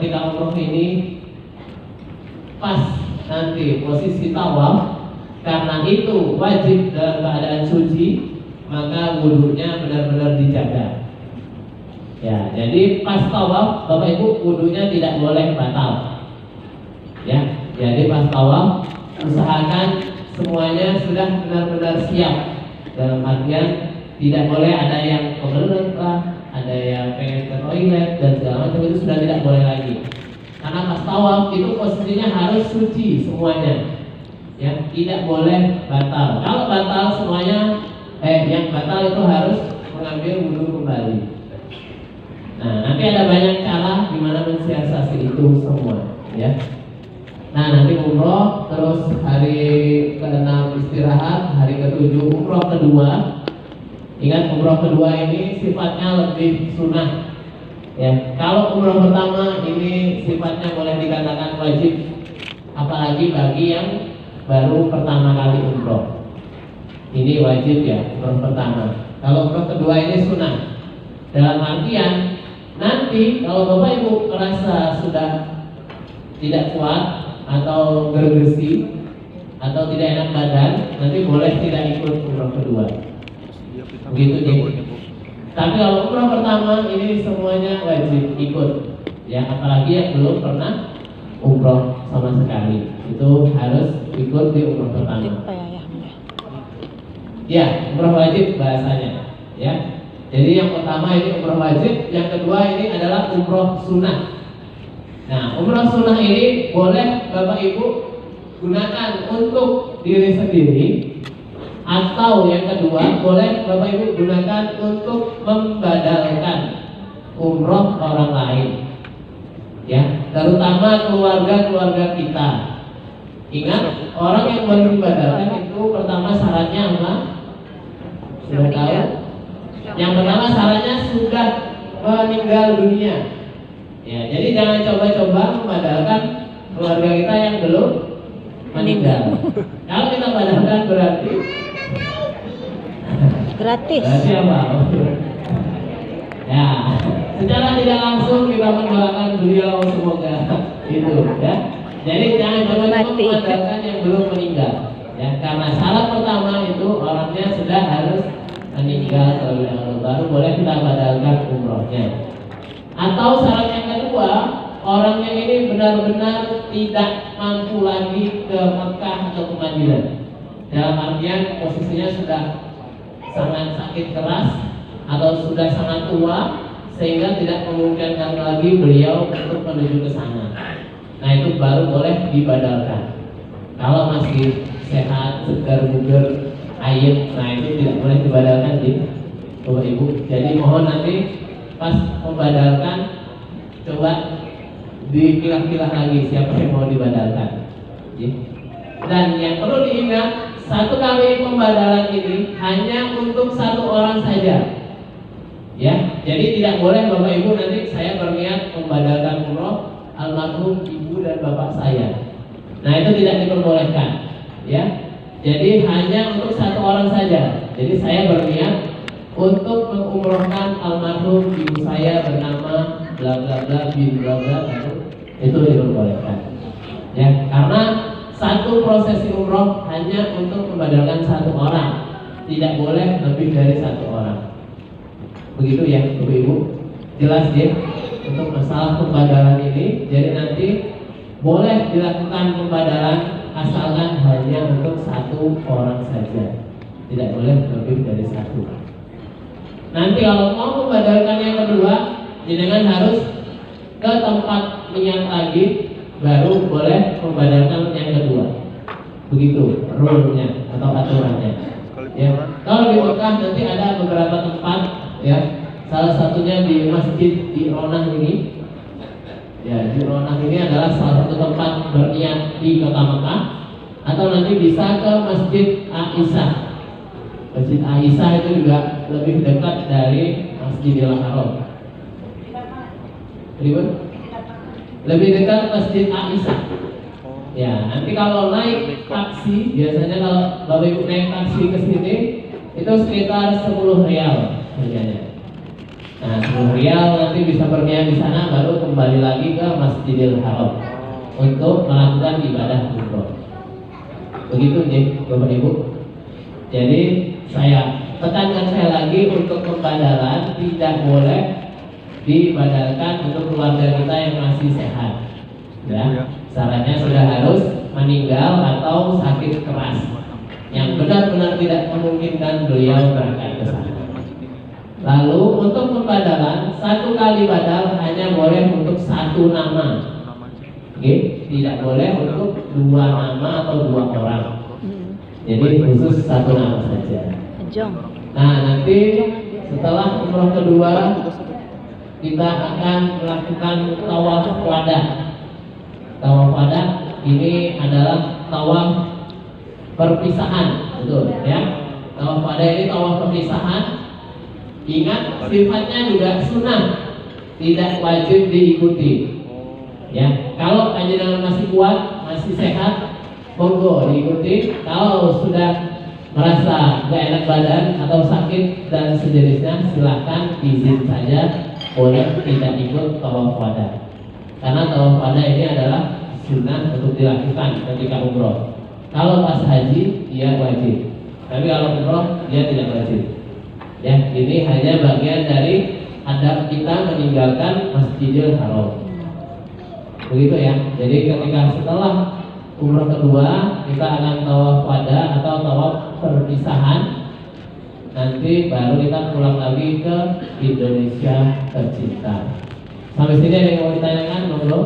kita umroh ini pas nanti posisi tawaf, karena itu wajib dalam keadaan suci, maka wudhunya benar-benar dijaga. Ya, jadi pas tawaf Bapak Ibu wudhunya tidak boleh batal. Ya, jadi pas tawaf usahakan semuanya sudah benar-benar siap. Dalam artian tidak boleh ada yang kebelet lah, ada yang pengen ke toilet dan segala macam, itu sudah tidak boleh lagi. Karena pas tawaf itu posisinya harus suci semuanya. Ya, tidak boleh batal. Kalau batal semuanya, yang batal itu harus mengambil wudhu kembali. Nah, nanti ada banyak cara gimana mensiasati itu semua, ya. Nah, nanti umroh, terus hari ke-6 istirahat, hari ke-7 umroh kedua. Ingat, umroh kedua ini sifatnya lebih sunnah. Ya, kalau umroh pertama ini sifatnya boleh dikatakan wajib, apalagi bagi yang baru pertama kali umroh. Ini wajib ya, umroh pertama. Kalau umroh kedua ini sunnah. Dalam artian nanti kalau Bapak Ibu merasa sudah tidak kuat atau gergesi atau tidak enak badan, nanti boleh tidak ikut umroh kedua. Begitu nih. Tapi kalau umroh pertama ini semuanya wajib ikut. Ya, apalagi yang belum pernah umroh sama sekali, itu harus ikut di umroh pertama. Ya, umroh wajib bahasanya. Ya. Jadi yang pertama ini umroh wajib, yang kedua ini adalah umroh sunnah. Nah, umroh sunnah ini boleh Bapak Ibu gunakan untuk diri sendiri, atau yang kedua boleh Bapak Ibu gunakan untuk membadalkan umroh orang lain. Ya, terutama keluarga-keluarga kita. Ingat, orang yang boleh dibadalkan itu pertama syaratnya apa? Sudah tahu? Yang pertama syaratnya sudah meninggal dunia. Ya, jadi jangan coba-coba membadalkan keluarga kita yang belum meninggal. Kalau kita badalkan berarti gratis. Berarti apa? Ya, secara tidak langsung kita mendoakan beliau semoga itu ya. Jadi jangan coba-coba membadalkan yang belum meninggal. Ya, karena syarat pertama itu orangnya sudah harus meninggal terlebih dahulu, baru boleh kita badalkan umrohnya. Atau syarat yang kedua, orangnya ini benar-benar tidak mampu lagi ke Mekah atau ke Madinah. Dalam artian posisinya sudah sangat sakit keras atau sudah sangat tua sehingga tidak memungkinkan lagi beliau untuk menuju ke sana. Nah, itu baru boleh dibadalkan. Kalau masih sehat, segar, bugar, ayat, nah itu tidak boleh dibadalkan di Bapak Ibu. Jadi mohon nanti pas membadalkan coba dipilah-pilah lagi siapa yang mau dibadalkan. Dan yang perlu diingat, satu kali pembadalan ini hanya untuk satu orang saja. Ya, jadi tidak boleh Bapak Ibu nanti saya berniat membadalkan umroh almarhum ibu dan bapak saya. Nah, itu tidak diperbolehkan. Ya. Jadi hanya untuk satu orang saja. Jadi saya berniat untuk mengumrohkan almarhum ibu saya bernama bla bla bla bin bla bla, itu diperbolehkan. Ya, karena satu prosesi umroh hanya untuk membadalkan satu orang, tidak boleh lebih dari satu orang. Begitu ya, Bapak Ibu. Jelas ya untuk masalah pembadalan ini. Jadi nanti boleh dilakukan pembadalan asalkan hanya untuk satu orang saja, tidak boleh lebih dari satu. Nanti kalau mau membadalkan yang kedua, jenengan harus ke tempat niat lagi, baru boleh membadalkan yang kedua. Begitu rule-nya atau aturannya. Ya. Kalau di Mekah nanti ada beberapa tempat, ya. Salah satunya di Masjid Jironah ini. Ya, Jironah ini adalah salah satu tempat berniat di kota Mekah. Atau nanti bisa ke Masjid Aisyah. Masjid Aisyah itu juga lebih dekat dari Masjidil Haram. Lebih dekat Masjid Aisyah. Ya, nanti kalau naik taksi, biasanya kalau Bapak Ibu naik taksi ke sini itu sekitar 10 rial harganya. Nah, 10 rial nanti bisa berniat di sana, baru kembali lagi ke Masjidil Haram untuk melakukan ibadah umroh. Begitu nih, Bapak Ibu. Jadi saya tekankan saya lagi, untuk pembadalan tidak boleh dibadalkan untuk keluarga kita yang masih sehat. Ya, syaratnya sudah harus meninggal atau sakit keras yang benar-benar tidak memungkinkan beliau berangkat ke sana. Lalu untuk pembadalan, satu kali badal hanya boleh untuk satu nama. Oke, tidak boleh untuk dua nama atau dua orang. Jadi khusus satu nama saja. Nah, nanti setelah umroh kedua kita akan melakukan tawaf wada. Tawaf wada ini adalah tawaf perpisahan, betul ya. Tawaf wada ini tawaf perpisahan. Ingat, sifatnya juga sunnah, tidak wajib diikuti. Ya, kalau panjenengan masih kuat, masih sehat, monggo diikuti. Kalau sudah merasa gak enak badan atau sakit dan sejenisnya, silahkan izin saja, boleh tidak ikut tawaf wada. Karena tawaf wada ini adalah sunnah untuk dilakukan ketika umroh. Kalau pas haji dia wajib, tapi kalau umroh dia tidak wajib. Ya, ini hanya bagian dari adab kita meninggalkan Masjidil Haram. Begitu ya. Jadi ketika setelah umroh kedua kita akan tawaf wada atau tawaf perpisahan. Nanti baru kita pulang lagi ke Indonesia tercinta. Sampai sini ada yang mau ditanyakan, monggo.